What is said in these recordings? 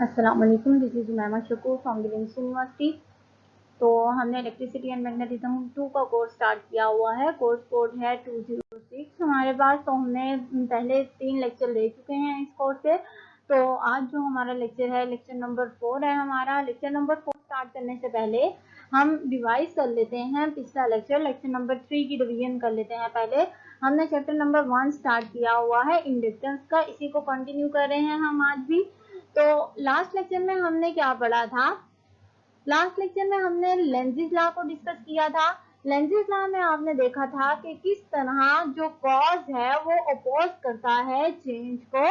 अस्सलाम वालेकुम, this is Umaima Shakoor from Gillings university. तो हमने इलेक्ट्रिसिटी एंड मैग्नेटिज्म 2 का कोर्स स्टार्ट किया हुआ है। कोर्स कोड है 206 हमारे पास। तो हमने पहले 3 लेक्चर ले चुके हैं इस कोर्स से। तो आज जो हमारा लेक्चर है, लेक्चर नंबर 4 है हमारा। लेक्चर नंबर 4 स्टार्ट करने से पहले हम डिवाइस कर लेते हैं पिछला लेक्चर नंबर 3 की रिवीजन कर लेते हैं। पहले हमने चैप्टर नंबर 1 स्टार्ट किया हुआ है इंडक्टेंस का, इसी को कंटिन्यू कर रहे हैं हम आज भी। तो लास्ट लेक्चर में हमने क्या पढ़ा था? लास्ट लेक्चर में हमने लेंजिस लॉ को डिस्कस किया था। लेंजिस लॉ में आपने देखा था कि किस तरह जो कॉज है वो अपोज करता है चेंज को।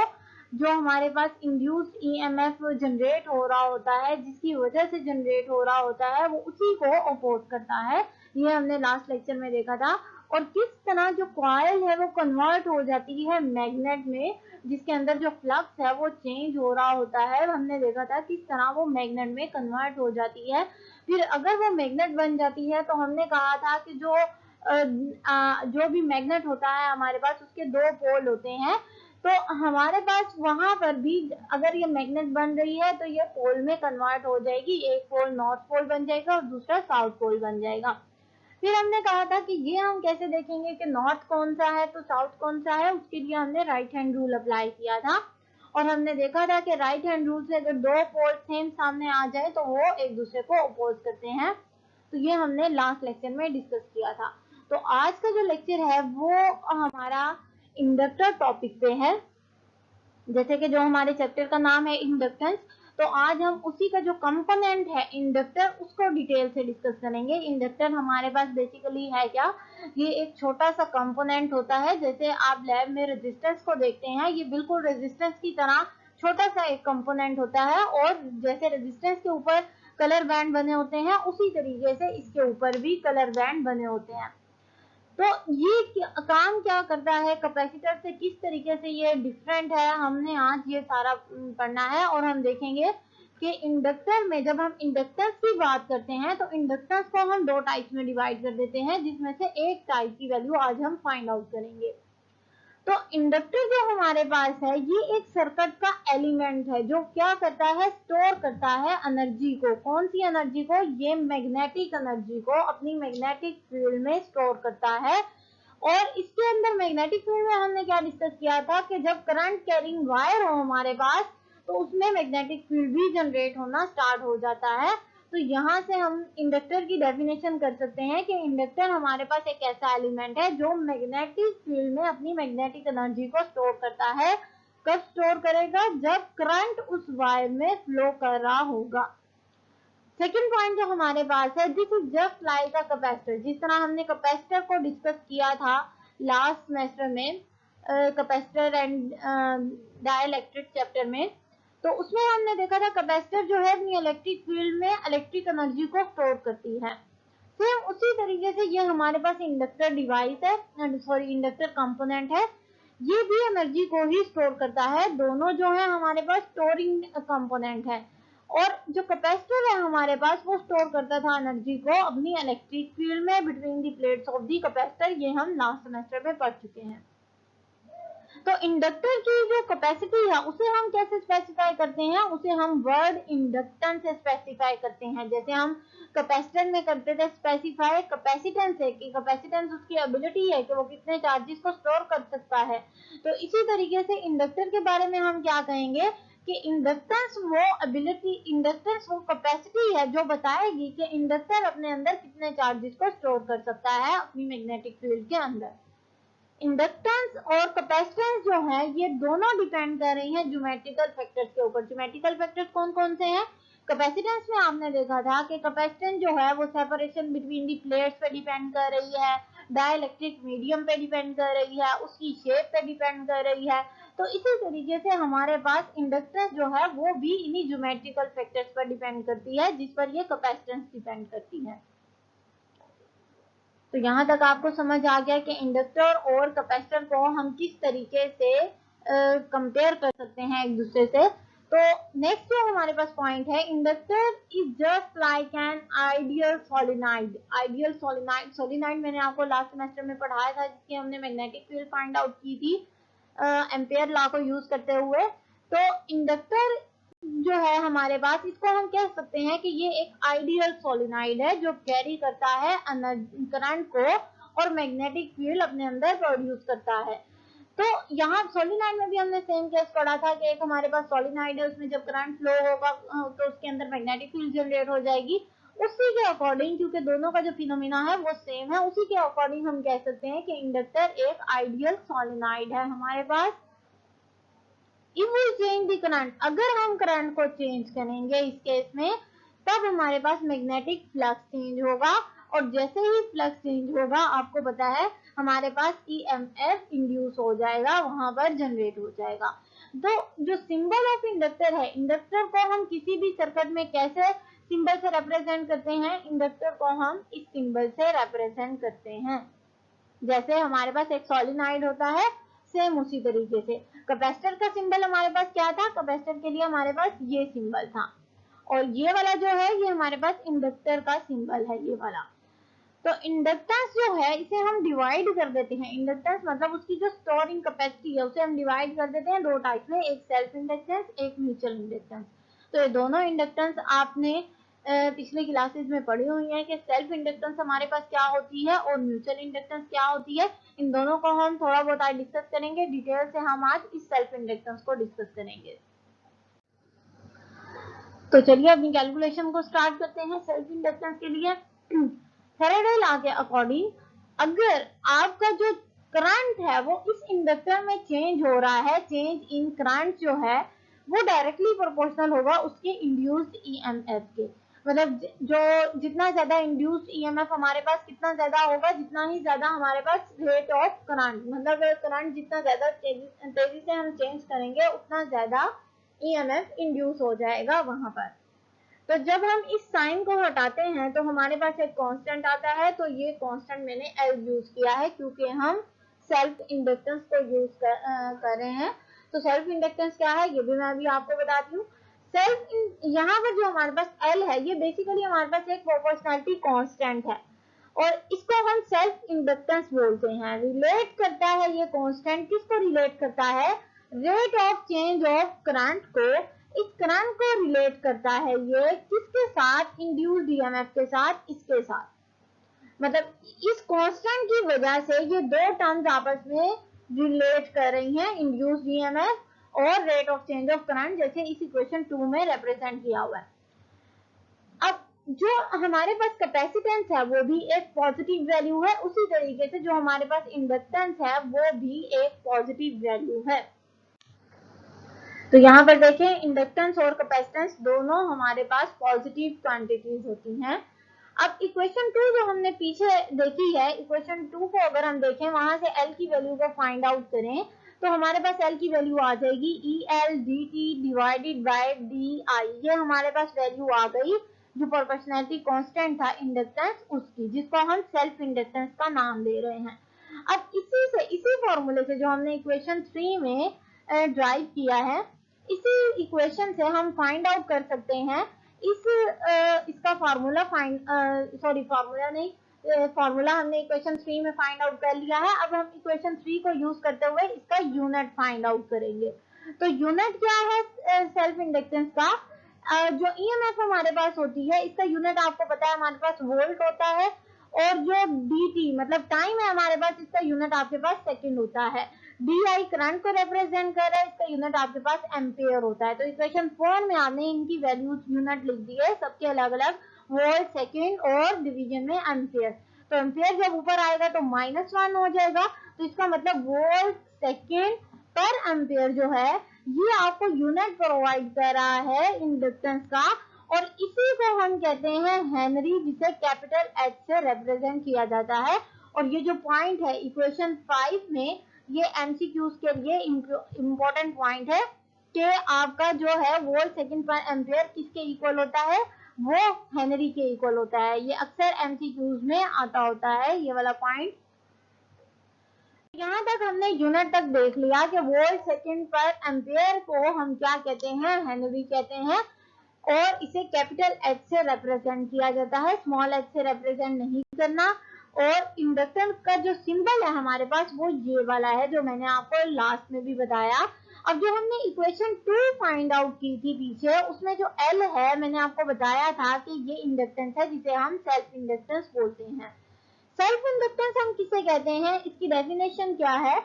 जो हमारे पास इंड्यूस्ड ईएमएफ जनरेट हो रहा होता है, जिसकी वजह से जनरेट हो रहा होता है, वो उसी को अपोज करता है। ये हमने लास्ट लेक्चर में देखा था। और किस तरह जो कॉइल है वो कन्वर्ट हो जाती है मैग्नेट में, जिसके अंदर जो फ्लक्स है वो चेंज हो रहा होता है। हमने देखा था किस तरह वो मैग्नेट में कन्वर्ट हो जाती है। फिर अगर वो मैग्नेट बन जाती है तो हमने कहा था कि जो भी मैग्नेट होता है हमारे पास, उसके 2 पोल होते हैं। तो हमारे पास वहां पर भी अगर ये मैग्नेट बन रही है तो ये पोल में कन्वर्ट हो जाएगी। एक पोल नॉर्थ पोल बन जाएगा और दूसरा साउथ पोल बन जाएगा। फिर हमने कहा था कि ये हम कैसे देखेंगे कि नॉर्थ कौन सा है तो साउथ कौन सा है। उसके लिए हमने राइट हैंड रूल अप्लाई किया था। और हमने देखा था कि राइट हैंड रूल से अगर 2 पोल सेम सामने आ जाए तो वो एक दूसरे को अपोज करते हैं। तो ये हमने लास्ट लेक्चर में डिस्कस किया था। तो आज का जो लेक्चर है वो हमारा इंडक्टर टॉपिक पे है। जैसे कि जो हमारे चैप्टर का नाम है इंडक्टेंस, तो आज हम उसी का जो कंपोनेंट है इंडक्टर, उसको डिटेल से डिस्कस करेंगे। इंडक्टर हमारे पास बेसिकली है क्या? ये एक छोटा सा कंपोनेंट होता है। जैसे आप लैब में रेजिस्टेंस को देखते हैं, ये बिल्कुल रेजिस्टेंस की तरह छोटा सा एक कंपोनेंट होता है। और जैसे रेजिस्टेंस के ऊपर कलर बैंड बने होते हैं, उसी तरीके से इसके ऊपर भी कलर बैंड बने होते हैं। तो ये काम क्या करता है, कैपेसिटर से किस तरीके से ये डिफरेंट है, हमने आज ये सारा पढ़ना है। और हम देखेंगे कि इंडक्टर में जब हम इंडक्टेंस की बात करते हैं तो इंडक्टेंस को हम 2 टाइप्स में डिवाइड कर देते हैं, जिसमें से एक टाइप की वैल्यू आज हम फाइंड आउट करेंगे। तो इंडक्टर जो हमारे पास है, ये एक सर्किट का एलिमेंट है जो क्या करता है, स्टोर करता है एनर्जी को। कौन सी एनर्जी को? ये मैग्नेटिक एनर्जी को अपनी मैग्नेटिक फील्ड में स्टोर करता है। और इसके अंदर मैग्नेटिक फील्ड में हमने क्या डिस्कस किया था कि जब करंट कैरिंग वायर हो हमारे पास, तो उसमें मैग्नेटिक फील्ड भी जनरेट होना स्टार्ट हो जाता है। तो यहाँ से हम इंडक्टर की डेफिनेशन कर सकते हैं कि इंडक्टर हमारे पास एक ऐसा एलिमेंट है जो मैग्नेटिक फील्ड में अपनी मैग्नेटिक एनर्जी को स्टोर करता है। कब स्टोर करेगा? जब करंट उस वायर में फ्लो कर रहा होगा। सेकेंड पॉइंट जो हमारे पास है, this is just like a capacitor. जिस तरह हमने कैपेसिटर को डिस्कस किया था लास्ट सेमेस्टर में, कैपेसिटर एंड डाइलेक्ट्रिक चैप्टर में, तो उसमें हमने देखा था कैपेसिटर जो है अपनी इलेक्ट्रिक फील्ड में इलेक्ट्रिक एनर्जी को स्टोर करती है। सेम उसी तरीके से ये हमारे पास इंडक्टर डिवाइस है, सॉरी इंडक्टर कंपोनेंट है, ये भी एनर्जी को ही स्टोर करता है। दोनों जो है हमारे पास स्टोरिंग कंपोनेंट है। और जो कैपेसिटर है हमारे पास, वो स्टोर करता था एनर्जी को अपनी इलेक्ट्रिक फील्ड में between the plates of the capacitor. ये हम लास्ट सेमेस्टर में पढ़ चुके हैं। तो इंडक्टर की जो कैपेसिटी है उसे हम कैसे स्पेसिफाई करते हैं? उसे हम वर्ड इंडक्टेंस से स्पेसिफाई करते हैं। जैसे हम कैपेसिटर में करते थे स्पेसिफाई कैपेसिटेंस है कि कैपेसिटेंस उसकी एबिलिटी है कि वो कितने चार्जेस को स्टोर कर सकता है। तो इसी तरीके से इंडक्टर के बारे में हम क्या कहेंगे कि इंडक्टेंस वो एबिलिटी, इंडक्टेंस वो कैपेसिटी है जो बताएगी कि इंडक्टर अपने अंदर कितने चार्जेस को स्टोर कर सकता है अपनी मैग्नेटिक फील्ड के अंदर। इंडक्टेंस और कैपेसिटेंस जो है ये दोनों डिपेंड कर रही हैं ज्योमेट्रिकल फैक्टर्स के ऊपर। ज्योमेट्रिकल फैक्टर्स कौन कौन से हैं? कैपेसिटेंस में आपने देखा था कि कैपेसिटेंस जो है वो सेपरेशन बिटवीन दी प्लेट्स पे डिपेंड कर रही है, डाइलेक्ट्रिक मीडियम पे डिपेंड कर रही है, उसकी शेप पे डिपेंड कर रही है। तो इसी तरीके से हमारे पास इंडक्टेंस जो है वो भी इन्हीं ज्योमेट्रिकल फैक्टर्स पर डिपेंड करती है, जिस पर ये कैपेसिटेंस डिपेंड करती है। तो यहाँ तक आपको समझ आ गया कि इंडक्टर और कैपेसिटर को हम किस तरीके से कंपेयर कर सकते हैं एक दूसरे से। तो नेक्स्ट जो हमारे पास पॉइंट है, inductor is just like an ideal solenoid. Ideal solenoid, solenoid मैंने आपको लास्ट सेमेस्टर में पढ़ाया था, जिसकी हमने मैग्नेटिक फील्ड फाइंड आउट की थी एम्पेयर लॉ को यूज करते हुए। तो इंडक्टर जो है हमारे पास, इसको हम कह सकते हैं कि ये एक आइडियल सोलेनोइड है जो कैरी करता है करंट को और मैग्नेटिक फील्ड अपने अंदर प्रोड्यूस करता है। तो यहाँ सोलेनोइड में भी हमने सेम केस पढ़ा था कि एक हमारे पास सोलेनोइड है, उसमें जब करंट फ्लो होगा तो उसके अंदर मैग्नेटिक फील्ड जनरेट हो जाएगी। उसी के अकॉर्डिंग, क्योंकि दोनों का जो फिनोमिना है वो सेम है, उसी के अकॉर्डिंग हम कह सकते हैं कि इंडक्टर एक आइडियल सोलेनोइड है हमारे पास। If we change the current, अगर हम करंट को चेंज करेंगे इस केस में, तब हमारे पास मैग्नेटिक फ्लक्स चेंज होगा, और जैसे ही फ्लक्स चेंज होगा आपको पता है हमारे पास ईएमएफ इंड्यूस हो जाएगा, वहां पर जनरेट हो जाएगा। तो जो सिंबल ऑफ इंडक्टर है, इंडक्टर को हम किसी भी सर्किट में कैसे सिंबल से रिप्रेजेंट करते हैं, इंडक्टर को हम इस सिंबल से रिप्रेजेंट करते हैं। जैसे हमारे पास एक सोलेनोइड होता है, सेम उसी तरीके से कैपेसिटर का सिंबल हमारे पास क्या था, कैपेसिटर के लिए हमारे पास ये सिंबल था, और ये वाला जो है ये हमारे पास इंडक्टर का सिंबल है, ये वाला। तो इंडक्टेंस जो है इसे हम डिवाइड कर देते हैं, इंडक्टेंस मतलब उसकी जो स्टोरिंग कैपेसिटी है उसे हम डिवाइड कर देते हैं दो टाइप में, एक सेल्फ इंडक्टेंस, एक म्यूचुअल इंडक्टेंस। तो ये दोनों इंडक्टेंस आपने पिछले क्लासेस में पढ़ी हुई है कि सेल्फ इंडक्टेंस हमारे पास क्या होती है और म्यूचुअल इंडक्टेंस क्या होती है। इन दोनों को हम थोड़ा बहुत आज डिस्कस करेंगे, डिटेल से हम आज इस सेल्फ इंडक्टेंस को डिस्कस करेंगे। तो चलिए अपनी कैलकुलेशन को स्टार्ट करते हैं सेल्फ इंडक्टेंस के लिए। फैराडे लॉ के अकॉर्डिंग अगर आपका जो करंट है वो इस इंडक्टर में चेंज हो रहा है, चेंज इन करंट जो है वो डायरेक्टली प्रोपोर्शनल होगा उसके इंड्यूस्ड ईएमएफ के। मतलब जो जितना ज्यादा इंड्यूस्ड ईएमएफ हमारे पास कितना ज्यादा होगा, जितना ही ज्यादा हमारे पास रेट ऑफ करंट, मतलब करंट जितना ज्यादा तेजी से हम चेंज करेंगे उतना ज्यादा ईएमएफ इंड्यूस हो जाएगा वहां पर। तो जब हम इस साइन को हटाते हैं तो हमारे पास एक कांस्टेंट आता है, तो ये कांस्टेंट मैंने एल यूज किया है क्योंकि हम सेल्फ इंडक्टेंस को यूज कर रहे हैं। तो सेल्फ इंडक्टेंस क्या है ये भी मैं अभी आपको बताती हूँ। सेल्फ यहाँ पर जो हमारे पास एल है ये बेसिकली हमारे पास एक प्रोपोर्शनैलिटी कांस्टेंट है और इसको हम सेल्फ इंडक्टेंस बोलते हैं। रिलेट करता है ये कांस्टेंट, किसको रिलेट करता है, rate of change of current को, इस करंट को रिलेट करता है ये किसके साथ, इंड्यूस्ड ईएमएफ के साथ, इसके साथ। मतलब इस कांस्टेंट की वजह से ये दो टर्म्स आपस में रिलेट कर रही हैं, इंड्यूस्ड ईएमएफ और rate of change of current, जैसे इस इक्वेशन 2 में रिप्रेजेंट किया हुआ है। अब जो हमारे पास कैपेसिटेंस है वो भी एक पॉजिटिव वैल्यू है, उसी तरीके से जो हमारे पास इंडक्टेंस है वो भी एक पॉजिटिव वैल्यू है। तो यहाँ पर देखें इंडक्टेंस और कैपेसिटेंस दोनों हमारे पास पॉजिटिव क्वांटिटीज होती हैं। अब इक्वेशन 2 जो हमने पीछे देखी है, इक्वेशन 2 को अगर हम देखें वहां से एल की वैल्यू को फाइंड आउट करें तो हमारे पास एल की वैल्यू आ जाएगी EL dt divided by DI। ये हमारे पास वैल्यू आ गई जो प्रोपोर्शनैलिटी कांस्टेंट था इंडक्टेंस उसकी, जिसको हम सेल्फ इंडक्टेंस का नाम दे रहे हैं। अब इसी फॉर्मूले से जो हमने इक्वेशन 3 में ड्राइव किया है, इसी इक्वेशन से हम फाइंड आउट कर सकते हैं इसका फार्मूला फार्मूला हमने इक्वेशन 3 में फाइंड आउट कर लिया है। अब हम इक्वेशन 3 को यूज करते हुए इसका यूनिट फाइंड आउट करेंगे। तो यूनिट क्या है सेल्फ इंडक्टेंस का, जो ईएमएफ हमारे पास होती है इसका यूनिट आपको पता है हमारे पास वोल्ट होता है, और जो dt मतलब टाइम है हमारे पास, इसका यूनिट आपके पास सेकंड होता है। DI करंट को रिप्रेजेंट कर रहा है, इसका यूनिट आपके पास एम्पियर होता है। तो इक्वेशन 4 में आपने इनकी वैल्यूज यूनिट लिख दी है सबके अलग अलग, वोल्ट, सेकंड और डिवीजन में एम्पियर। तो एम्पियर जब ऊपर आएगा तो -1 हो जाएगा, तो इसका मतलब वोल्ट सेकंड पर एम्पियर जो है ये आपको यूनिट प्रोवाइड कर रहा है इंडक्टेंस का, और इसी को हम कहते हैं हेनरी, जिसे कैपिटल H से रिप्रेजेंट किया जाता है। और ये जो पॉइंट है इक्वेशन 5 में, ये एमसीक्यूज के लिए इम्पोर्टेंट पॉइंट है कि आपका जो है वोल्ट सेकंड पर एम्पियर किसके इक्वल होता है, वो हेनरी के इक्वल होता है। ये अक्सर एमसीक्यूज में आता होता है ये वाला पॉइंट। यहाँ तक हमने यूनिट तक देख लिया कि वोल्ट सेकंड पर एम्पियर को हम क्या कहते हैं, हेनरी कहते हैं, और इसे कैपिटल H से रिप्रेजेंट किया जाता है, स्मॉल h से रिप्रेजेंट नहीं करना। और इंडक्टेंस का जो सिंबल है हमारे पास वो ये वाला है जो मैंने आपको लास्ट में भी बताया। अब जो हमने इक्वेशन 2 फाइंड आउट की थी पीछे, उसमें जो L है मैंने आपको बताया था कि ये इंडक्टेंस है जिसे हम सेल्फ इंडक्टेंस बोलते हैं। सेल्फ इंडक्टेंस हम किसे कहते हैं, इसकी डेफिनेशन क्या है,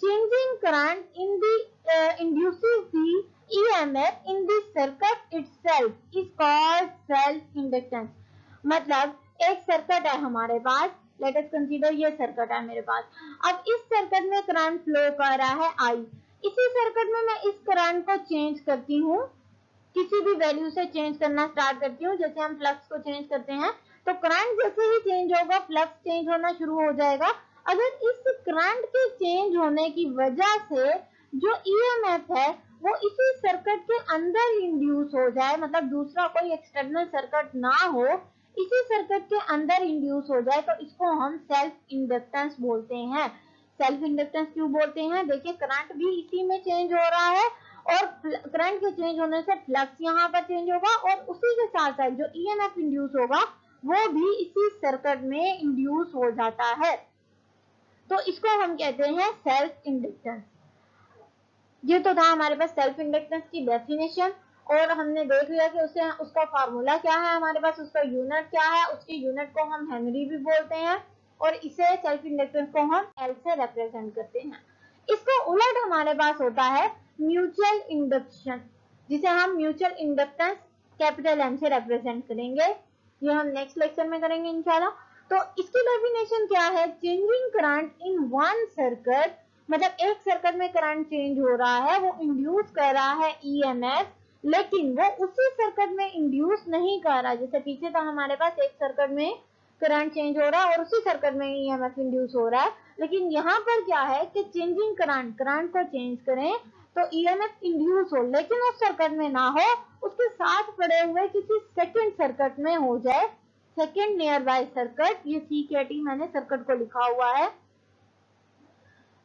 changing current in the induces the EMF in the circuit itself is called self inductance। मतलब एक सर्किट है हमारे पास, लेट अस कंसीडर ये सर्किट है मेरे पास। अब इस सर्किट में करंट फ्लो कर रहा है I, इसी सर्किट में मैं इस करंट को चेंज करती हूँ, किसी भी वैल्यू से चेंज करना स्टार्ट करती हूँ, जैसे हम फ्लक्स को चेंज करते हैं तो करंट जैसे ही चेंज होगा फ्लक्स चेंज होना शुरू हो जाएगा। अगर इस करंट के चेंज होने की वजह से जो EMF है वो इसी सर्किट के अंदर इंड्यूस हो जाए, मतलब दूसरा कोई एक्सटर्नल सर्किट ना हो, इसी सर्किट के अंदर इंड्यूस हो जाए, तो इसको हम सेल्फ इंडक्टेंस बोलते हैं। सेल्फ इंडक्टेंस क्यों बोलते हैं, देखिए करंट भी इसी में चेंज हो रहा है और करंट के चेंज होने से फ्लक्स यहाँ पर चेंज होगा और उसी के साथ साथ जो EMF इंड्यूस होगा वो भी इसी सर्किट में इंड्यूस हो जाता है, तो इसको हम कहते हैं सेल्फ इंडक्टेंस। ये तो था हमारे पास सेल्फ इंडक्टेंस की डेफिनेशन, और हमने देख लिया कि उसका फार्मूला क्या है हमारे पास, उसका यूनिट क्या है, उसकी यूनिट को हम हेनरी भी बोलते हैं और इसे सेल्फ इंडक्टेंस को हम L से रिप्रेजेंट करते हैं। इसको उलट हमारे पास होता है म्यूचुअल इंडक्शन, जिसे हम म्यूचुअल इंडक्टेंस कैपिटल M से रिप्रेजेंट करेंगे, ये हम नेक्स्ट लेक्चर में करेंगे इंशाल्लाह। तो इसकी डेफिनेशन क्या है, changing current in one circuit, मतलब एक सर्किट में करंट चेंज हो रहा है, वो इंड्यूस कर रहा है EMF, लेकिन वो उसी सर्किट में इंड्यूस नहीं कर रहा, जैसे पीछे था हमारे पास एक सर्किट में करंट चेंज हो रहा है और उसी सर्किट में EMF इंड्यूस हो रहा है, लेकिन यहाँ पर क्या है कि चेंजिंग करंट को चेंज करें तो EMF इंड्यूस हो, लेकिन उस सर्किट में ना हो, उसके साथ पड़े हुए किसी सेकंड सर्किट में हो जाए, सेकंड नियर बाय सर्किट, ये CKT मैंने सर्किट को लिखा हुआ है।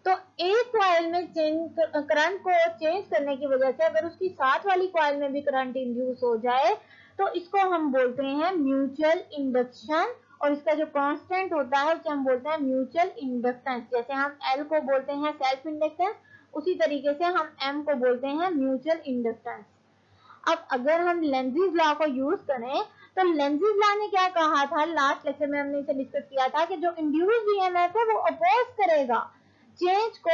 तो एक कॉइल में करंट को चेंज करने की वजह से अगर उसकी साथ वाली कॉइल में भी करंट इंड्यूस हो जाए तो इसको हम बोलते हैं म्यूचुअल इंडक्शन, और इसका जो कांस्टेंट होता है उसे हम बोलते हैं म्यूचुअल इंडक्टेंस। जैसे हम L को बोलते हैं सेल्फ इंडक्टेंस, उसी तरीके से हम M को बोलते हैं म्यूचुअल इंडक्टेंस। अब अगर हम लेंज़िस लॉ को यूज करें तो लेंज़िस लॉ ने क्या कहा था, लास्ट लेक्चर में हमने इसे डिस्कस किया था कि जो इंड्यूस्ड EMF है वो अपोज करेगा, चेंज को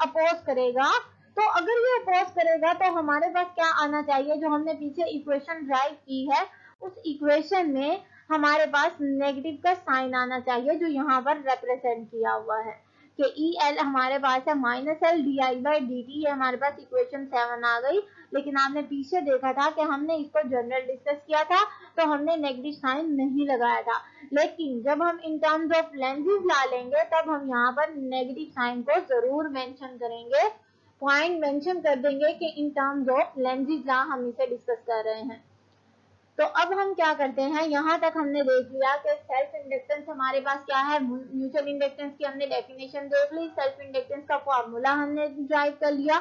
अपोज करेगा, तो अगर ये अपोज करेगा तो हमारे पास क्या आना चाहिए, जो हमने पीछे इक्वेशन ड्राइव की है उस इक्वेशन में हमारे पास नेगेटिव का साइन आना चाहिए, जो यहाँ पर रिप्रेजेंट किया हुआ है कि EL हमारे पास है -L di/dt, ये हमारे पास इक्वेशन 7 आ गई। लेकिन आपने पीछे देखा था कि हमने इसको जनरल डिस्कस किया था तो हमने नेगेटिव साइन नहीं लगाया था, लेकिन जब हम इन टर्म्स ऑफ लेंज़िस ला लेंगे तब हम यहाँ पर नेगेटिव साइन को जरूर मेंशन करेंगे, पॉइंट मेंशन कर देंगे कि इन टर्म्स ऑफ लेंज़िस ला हम इसे डिस्कस कर रहे हैं। तो अब हम क्या करते हैं, यहाँ तक हमने देख लिया कि सेल्फ इंडक्टेंस हमारे पास क्या है, म्यूचुअल इंडक्टेंस की हमने डेफिनेशन देख ली, सेल्फ इंडक्टेंस का फॉर्मूला हमने ड्राइव कर लिया,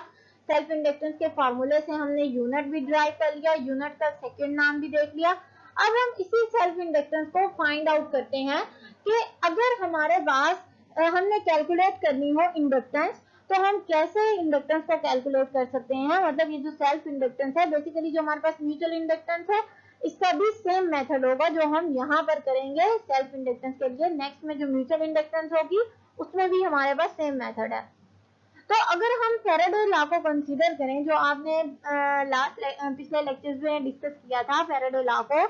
सेल्फ इंडक्टेंस के फॉर्मूले से हमने यूनिट भी ड्राइव कर लिया, यूनिट का सेकंड नाम भी देख लिया। अब हम इसी सेल्फ इंडक्टेंस को फाइंड आउट करते हैं कि अगर हमारे पास हमने कैलकुलेट करनी हो इंडक्टेंस तो हम कैसे इंडक्टेंस को कैलकुलेट कर सकते हैं। मतलब ये जो सेल्फ इंडक्टेंस है, बेसिकली जो हमारे पास म्यूचुअल इंडक्टेंस है, इसका भी सेम मेथड होगा जो हम यहाँ पर करेंगे सेल्फ इंडक्टेंस के लिए। नेक्स्ट में जो म्यूचुअल इंडक्टेंस होगी उसमें भी हमारे पास सेम मेथड है। तो अगर हम फैराडे लॉ को कंसीडर करें, जो आपने पिछले लेक्चर्स में डिस्कस किया था फैराडे लॉ को,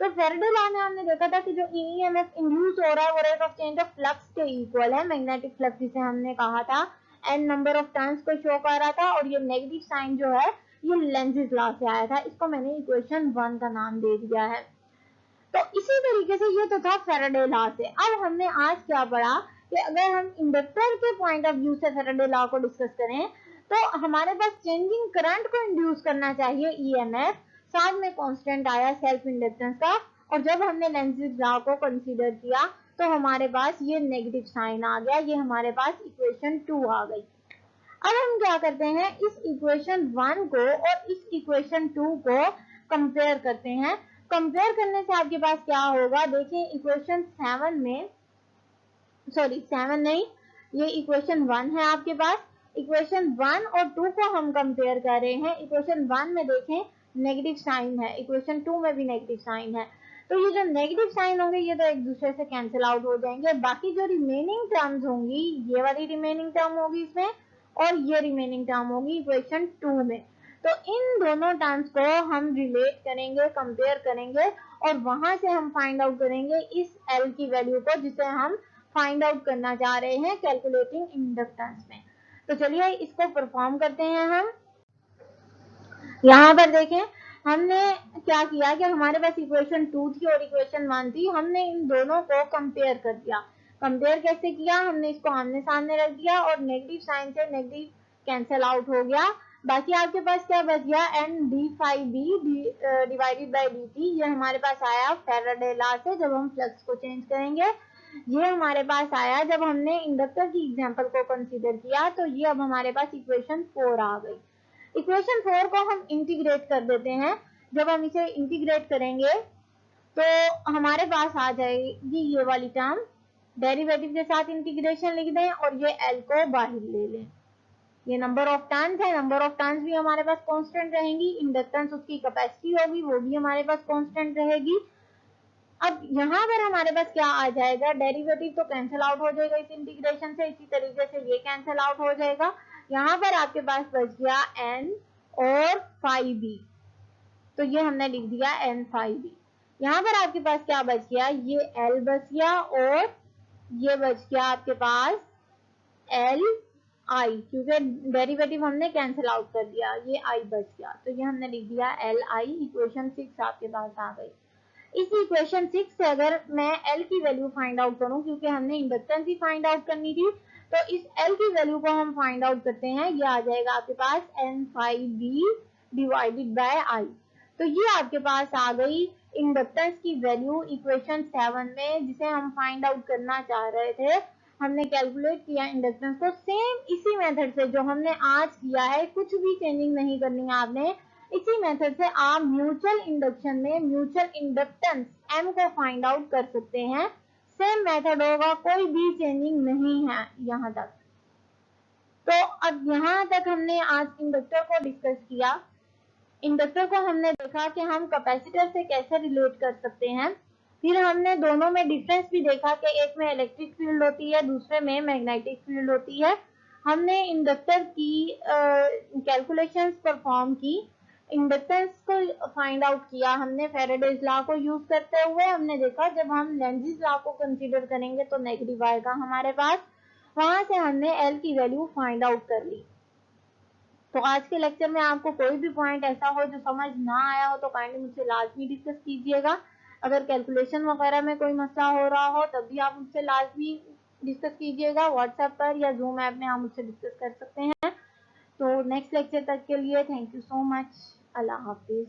तो फैराडे लॉ में हमने देखा था कि जो EMF इंड्यूस हो रहा है वो rate of change of flux के इक्वल है, मैग्नेटिक फ्लक्स जिसे हमने कहा था n नंबर ऑफ टर्न्स को शो कर रहा था, और ये नेगेटिव साइन जो है ये लेंज़िस लॉ से आया था, इसको मैंने इक्वेशन 1 का नाम दे दिया है। तो इसी तरीके से ये तो था फैराडे लॉ से। अब हमने आज क्या पढ़ा कि अगर हम इंडक्टर के पॉइंट ऑफ व्यू से फैराडे लॉ को डिस्कस करें तो हमारे पास चेंजिंग करंट को इंड्यूस करना चाहिए EMF, साथ में कांस्टेंट आया सेल्फ इंडक्टेंस का, और जब हमने लेंज़िस लॉ को कंसीडर किया तो हमारे पास ये नेगेटिव साइन आ गया, ये हमारे पास इक्वेशन 2 आ गई। अब हम क्या करते हैं, इस इक्वेशन 1 को और इस इक्वेशन 2 को कंपेयर करते हैं। कंपेयर करने से आपके पास क्या होगा, देखिए इक्वेशन 7 नहीं, ये इक्वेशन 1 है आपके पास, इक्वेशन 1 और 2 को हम कंपेयर कर रहे हैं। इक्वेशन 1 में देखें नेगेटिव साइन है, इक्वेशन 2 में भी नेगेटिव साइन है, तो ये जो नेगेटिव साइन होंगे ये तो एक दूसरे से कैंसिल आउट हो जाएंगे। बाकी जो रिमेनिंग टर्म्स होंगी, ये वाली रिमेनिंग टर्म होगी इसमें और ये रिमेनिंग टर्म होगी इक्वेशन 2 में। तो इन दोनों टर्म्स को हम रिलेट करेंगे, कंपेयर करेंगे और वहां से हम फाइंड आउट करेंगे इस L की वैल्यू को, जिसे हम फाइंड आउट करना चाह रहे हैं कैलकुलेटिंग इंडक्टेंस में। तो चलिए इसको परफॉर्म करते हैं हम। यहाँ पर देखें हमने क्या किया कि हमारे पास इक्वेशन 2 थी और इक्वेशन 1 थी, हमने इन दोनों को कंपेयर कर दिया। कंपेयर कैसे किया, हमने इसको आमने सामने रख दिया और नेगेटिव साइन से नेगेटिव कैंसिल आउट हो गया। बाकी आपके पास क्या बच गया, N D phi B divided by D T, ये हमारे पास आया फैराडे लॉ से जब हम फ्लक्स को चेंज करेंगे। ये हमारे पास आया जब हमने इंडक्टर की एग्जांपल को कंसीडर किया, तो ये अब हमारे पास इक्वेशन 4 आ गई। इक्वेशन 4 को हम इंटीग्रेट कर देते हैं। जब हम इसे इंटीग्रेट करेंगे तो हमारे पास आ जाएगी ये वाली टर्म, डेरिवेटिव के साथ इंटीग्रेशन लिख दें और ये L को बाहर ले लें। ये नंबर ऑफ टर्न्स है, नंबर ऑफ टर्न्स भी हमारे पास कांस्टेंट रहेंगी, इंडक्टेंस उसकी कैपेसिटी होगी वो भी हमारे पास कांस्टेंट रहेगी। अब यहाँ पर हमारे पास क्या आ जाएगा, डेरिवेटिव तो कैंसिल आउट हो जाएगा इस इंटीग्रेशन से, इसी तरीके से ये कैंसिल आउट हो जाएगा। यहाँ पर आपके पास बच गया n और फाई b, तो ये हमने लिख दिया n फाई b। यहाँ पर आपके पास क्या बच गया, ये L बच गया और ये बच गया आपके पास L I, क्योंकि डेरिवेटिव हमने कैंसिल आउट कर दिया, ये I बच गया, तो ये हमने लिख दिया L I। इक्वेशन 6 आपके पास आ गई। इस इक्वेशन 6 से अगर मैं L की वैल्यू फाइंड आउट करूं, क्योंकि हमने इंडक्टेंस ही फाइंड आउट करनी थी, तो इस L की वैल्यू को हम फाइंड आउट करते हैं। ये आ जाएगा आपके पास n phi b divided by I। तो ये आपके पास आ गई इंडक्टेंस की वैल्यू इक्वेशन 7 में, जिसे हम फाइंड आउट करना चाह रहे थे। हमने कैलकुलेट किया इंडक्टेंस को सेम इसी मेथड से जो हमने आज किया है, कुछ भी चेंजिंग नहीं करनी है आपने। इसी मेथड से आप म्यूचुअल इंडक्शन में म्यूचुअल इंडक्टेंस M को फाइंड आउट कर सकते हैं। सेम मेथड होगा, कोई भी चेंजिंग नहीं है यहाँ तक। तो अब यहाँ तक हमने आज इंडक्टर को डिस्कस किया। इंडक्टर को हमने देखा कि हम कैपेसिटर से कैसे रिलेट कर सकते हैं। फिर हमने दोनों में डिफरेंस भी देखा कि एक में इलेक्ट्रिक फील्ड होती है, दूसरे में मैग्नेटिक फील्ड होती है। हमने इंडक्टर की कैलकुलेशंस परफॉर्म की, इंडक्टेंस को फाइंड आउट किया हमने फैराडेज लॉ को यूज करते हुए। हमने देखा जब हम लेंज़िस लॉ को कंसीडर करेंगे तो नेगेटिव आएगा हमारे पास। वहां से हमने L की वैल्यू फाइंड आउट कर ली। तो आज के लेक्चर में आपको कोई भी पॉइंट ऐसा हो जो समझ ना आया हो तो काइंडली मुझसे लाजमी डिस्कस कीजिएगा। अगर कैलकुलेशन वगैरह में कोई मसला हो रहा हो तब भी आप मुझसे लाजमी डिस्कस कीजिएगा, व्हाट्सएप पर या जूम ऐप में आप मुझसे डिस्कस कर सकते हैं। तो नेक्स्ट लेक्चर तक के लिए thank you so much. Allah Hafiz.